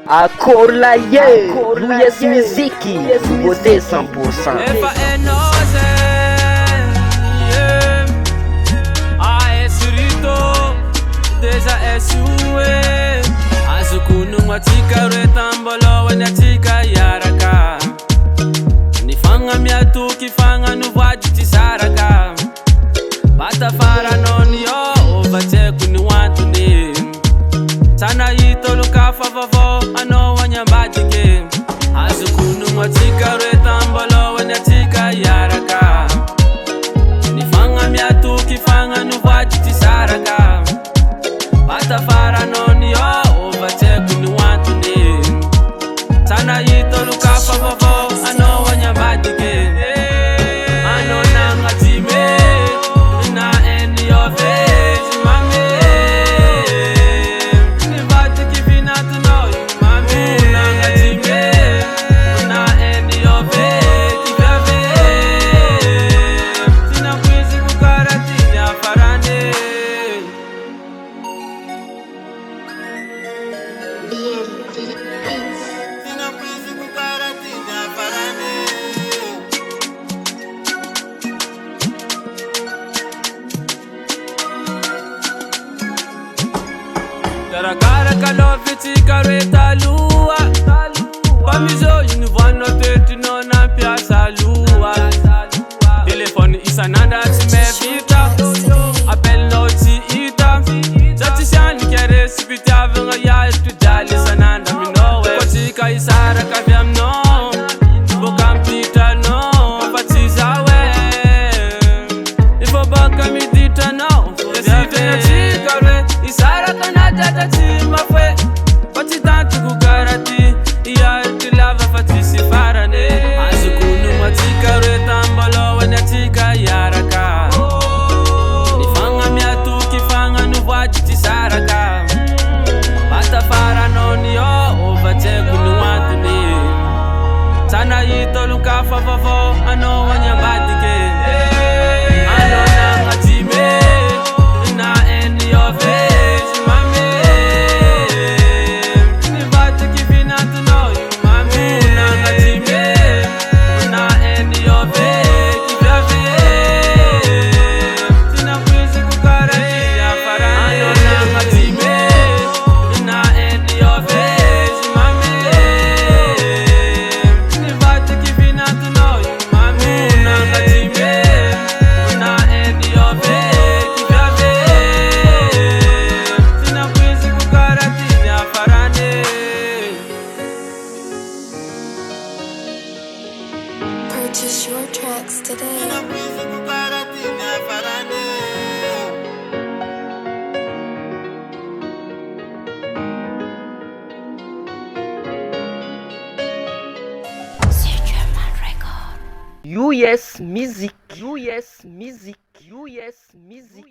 Akorla ye, Yes Miziki, beauté 100%. Deja esue azukunu matika retambolo wanatika yaraka nifanga miatu kifanga nuvaji tisaraka bata fara noni yo ovate kuni wantu ni sana yito luka favavo ano wanyambadike azukunu matika retambolo wanatika yaraka nifanga miatu kifanga nuvaji tisaraka bata fara noni yo ovate kuni wantu ni sana yito luka favavo ano wanyambadike ano nanga time na eni yo face mami ni vate kivina tuno mami nanga time na eni yo face kivave sina kwizi kukarati ya farane Tarakara kaloviti kareta lua Pamizo inuvano teti nona piasa lua Telefoni isananda timevita Apel noti ita Zati shani kere sipiti avenga ya istudali sananda minowe Kotika isara kavyam no Bokampita no Mafatiza we Ifo baka midita no Yesite na chikare Isara kanata tatima fwe Pati tanti kukarati Iya itilava fatisi farane Azukunu matika retambalo wanatika yaraka Nifanga miatu kifanga nuvaji tisaraka Bata fara noni yo ovate kuni wantu ni Sana yito luka favavo ano wanyambadike Ano nanga time na eni yo face mami ni vate kivina tuno mami nanga time na eni yo face kivave sina kwizi kukarati ya farane ano nanga time na eni yo face mami ni vate kivina tuno mami nanga time na eni yo face kivave sina kwizi kukarati ya farane Purchase your tracks today. US Music, US Music, US Music.